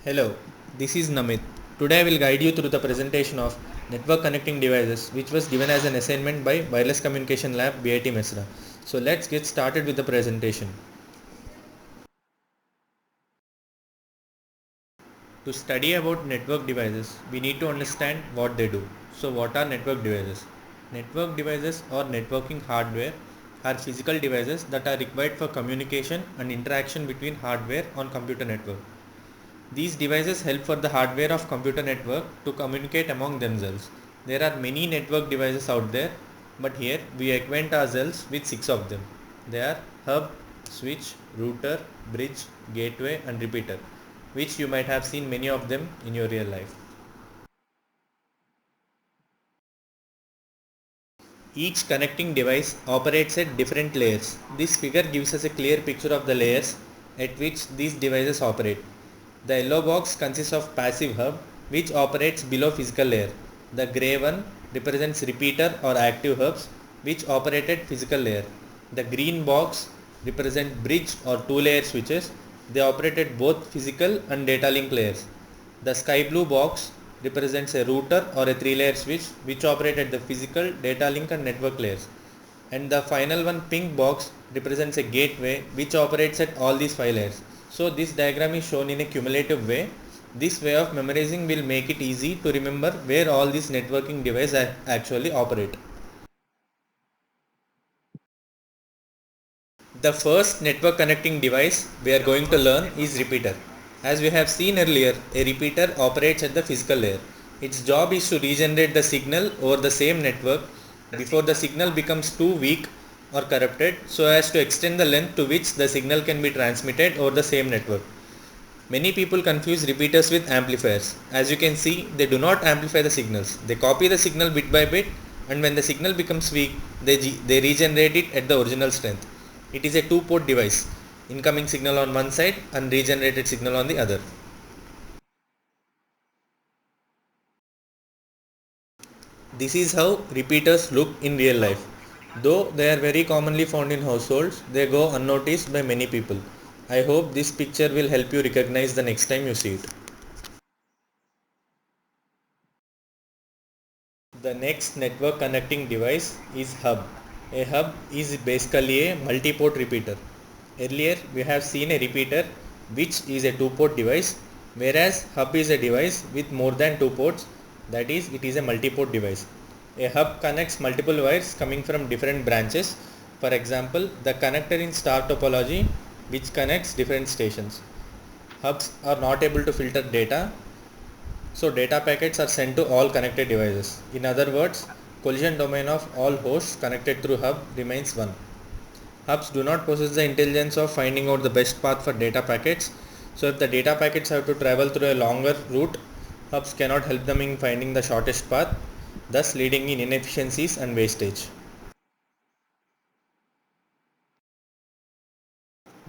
Hello, this is Namit. Today I will guide you through the presentation of network connecting devices which was given as an assignment by Wireless Communication Lab BIT Mesra. So let's get started with the presentation. To study about network devices, we need to understand what they do. So what are network devices? Network devices or networking hardware are physical devices that are required for communication and interaction between hardware on computer network. These devices help for the hardware of computer network to communicate among themselves. There are many network devices out there, but here we acquaint ourselves with 6 of them. They are hub, switch, router, bridge, gateway and repeater, which you might have seen many of them in your real life. Each connecting device operates at different layers. This figure gives us a clear picture of the layers at which these devices operate. The yellow box consists of passive hub which operates below physical layer. The grey one represents repeater or active hubs which operate at physical layer. The green box represents bridge or two layer switches. They operate at both physical and data link layers. The sky blue box represents a router or a three-layer switch which operate at the physical, data link and network layers. And the final one, pink box, represents a gateway which operates at all these 5 layers. So this diagram is shown in a cumulative way. This way of memorizing will make it easy to remember where all these networking devices actually operate. The first network connecting device we are going to learn is repeater. As we have seen earlier, a repeater operates at the physical layer. Its job is to regenerate the signal over the same network before the signal becomes too weak or corrupted so as to extend the length to which the signal can be transmitted over the same network. Many people confuse repeaters with amplifiers. As you can see, they do not amplify the signals. They copy the signal bit by bit, and when the signal becomes weak, they regenerate it at the original strength. It is a two-port device, incoming signal on one side and regenerated signal on the other. This is how repeaters look in real life. Though they are very commonly found in households, they go unnoticed by many people. I hope this picture will help you recognize the next time you see it. The next network connecting device is hub. A hub is basically a multi-port repeater. Earlier we have seen a repeater which is a two-port device, whereas hub is a device with more than two ports, that is it is a multi-port device. A hub connects multiple wires coming from different branches. For example, the connector in star topology which connects different stations. Hubs are not able to filter data, so data packets are sent to all connected devices. In other words, collision domain of all hosts connected through hub remains 1. Hubs do not possess the intelligence of finding out the best path for data packets. So if the data packets have to travel through a longer route, hubs cannot help them in finding the shortest path, thus leading in inefficiencies and wastage.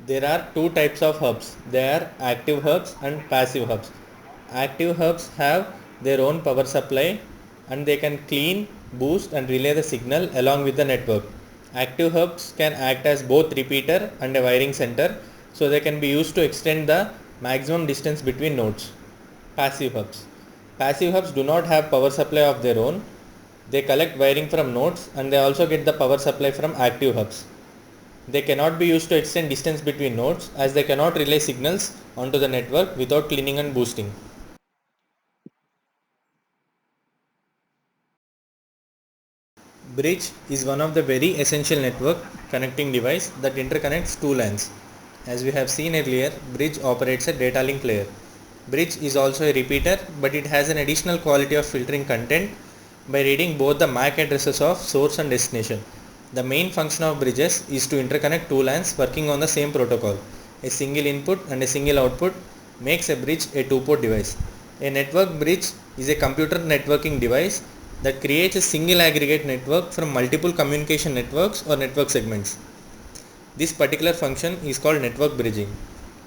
There are two types of hubs. They are active hubs and passive hubs. Active hubs have their own power supply and they can clean, boost and relay the signal along with the network. Active hubs can act as both repeater and a wiring center, so they can be used to extend the maximum distance between nodes. Passive hubs. Passive hubs do not have power supply of their own. They collect wiring from nodes and they also get the power supply from active hubs. They cannot be used to extend distance between nodes as they cannot relay signals onto the network without cleaning and boosting. Bridge is one of the very essential network connecting device that interconnects two LANs. As we have seen earlier, bridge operates at data link layer. Bridge is also a repeater, but it has an additional quality of filtering content by reading both the MAC addresses of source and destination. The main function of bridges is to interconnect two LANs working on the same protocol. A single input and a single output makes a bridge a two-port device. A network bridge is a computer networking device that creates a single aggregate network from multiple communication networks or network segments. This particular function is called network bridging.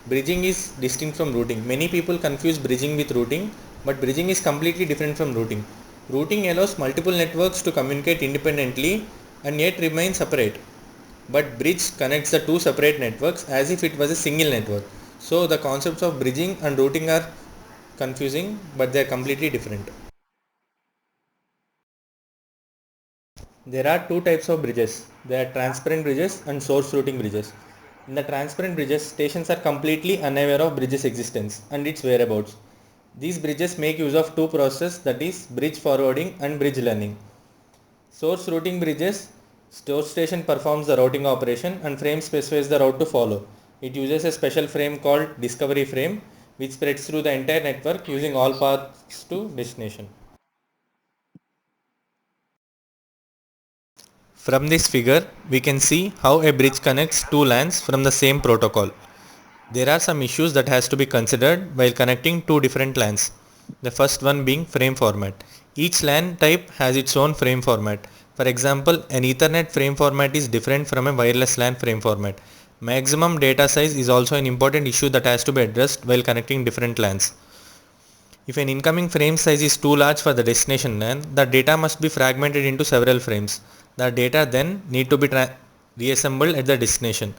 Bridging is distinct from routing. Many people confuse bridging with routing, but bridging is completely different from routing. Routing allows multiple networks to communicate independently and yet remain separate. But bridge connects the two separate networks as if it was a single network. So the concepts of bridging and routing are confusing, but they are completely different. There are two types of bridges. There are transparent bridges and source routing bridges. In the transparent bridges, stations are completely unaware of bridges' existence and its whereabouts. These bridges make use of two processes, that is bridge forwarding and bridge learning. Source routing bridges, source station performs the routing operation and frame specifies the route to follow. It uses a special frame called discovery frame which spreads through the entire network using all paths to destination. From this figure, we can see how a bridge connects two LANs from the same protocol. There are some issues that has to be considered while connecting two different LANs. The first one being frame format. Each LAN type has its own frame format. For example, an Ethernet frame format is different from a wireless LAN frame format. Maximum data size is also an important issue that has to be addressed while connecting different LANs. If an incoming frame size is too large for the destination LAN, the data must be fragmented into several frames. The data then need to be reassembled at the destination.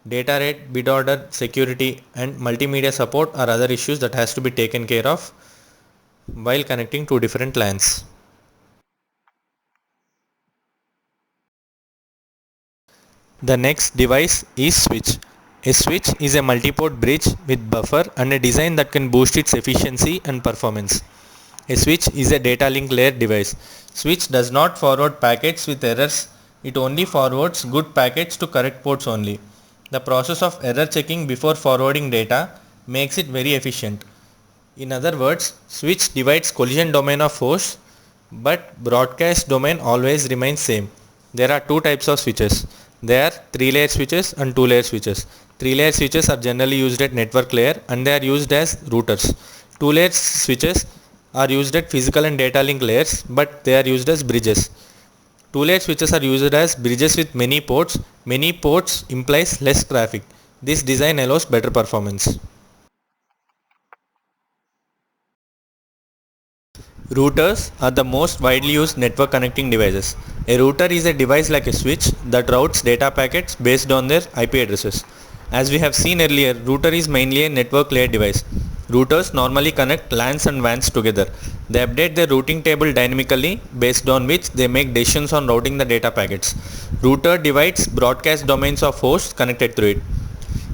Data rate, bit order, security and multimedia support are other issues that has to be taken care of while connecting two different LANs. The next device is switch. A switch is a multi-port bridge with buffer and a design that can boost its efficiency and performance. A switch is a data link layer device. Switch does not forward packets with errors, it only forwards good packets to correct ports only. The process of error checking before forwarding data makes it very efficient. In other words, switch divides collision domain of hosts, but broadcast domain always remains same. There are two types of switches. There are 3-layer switches and 2-layer switches. 3-layer switches are generally used at network layer and they are used as routers. 2-layer switches are used at physical and data link layers, but they are used as bridges. 2-layer switches are used as bridges with many ports. Many ports implies less traffic. This design allows better performance. Routers are the most widely used network connecting devices. A router is a device like a switch that routes data packets based on their IP addresses. As we have seen earlier, router is mainly a network layer device. Routers normally connect LANs and WANs together. They update their routing table dynamically based on which they make decisions on routing the data packets. Router divides broadcast domains of hosts connected through it.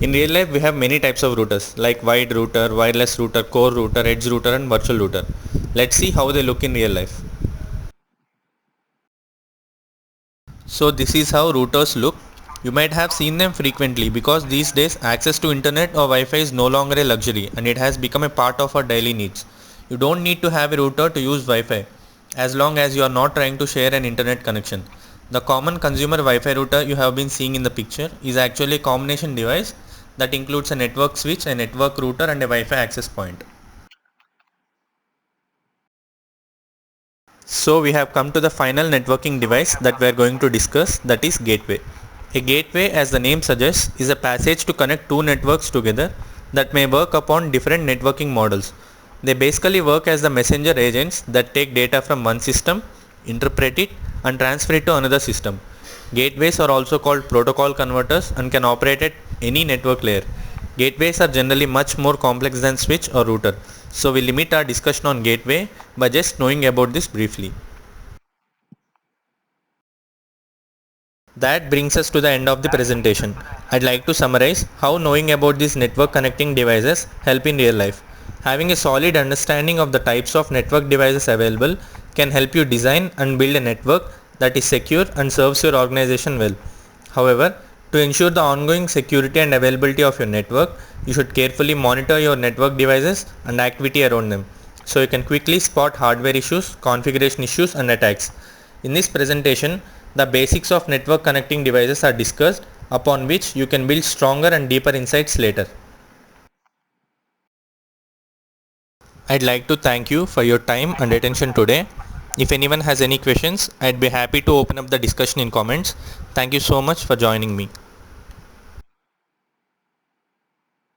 In real life, we have many types of routers like wide router, wireless router, core router, edge router and virtual router. Let's see how they look in real life. So this is how routers look. You might have seen them frequently because these days access to internet or Wi-Fi is no longer a luxury and it has become a part of our daily needs. You don't need to have a router to use Wi-Fi as long as you are not trying to share an internet connection. The common consumer Wi-Fi router you have been seeing in the picture is actually a combination device that includes a network switch, a network router and a Wi-Fi access point. So we have come to the final networking device that we are going to discuss, that is gateway. A gateway, as the name suggests, is a passage to connect two networks together that may work upon different networking models. They basically work as the messenger agents that take data from one system, interpret it and transfer it to another system. Gateways are also called protocol converters and can operate at any network layer. Gateways are generally much more complex than switch or router, so we limit our discussion on gateway by just knowing about this briefly. That brings us to the end of the presentation. I'd like to summarize how knowing about these network connecting devices help in real life. Having a solid understanding of the types of network devices available can help you design and build a network that is secure and serves your organization well. However, to ensure the ongoing security and availability of your network, you should carefully monitor your network devices and activity around them, so you can quickly spot hardware issues, configuration issues and attacks. In this presentation, the basics of network connecting devices are discussed, upon which you can build stronger and deeper insights later. I'd like to thank you for your time and attention today. If anyone has any questions, I'd be happy to open up the discussion in comments. Thank you so much for joining me.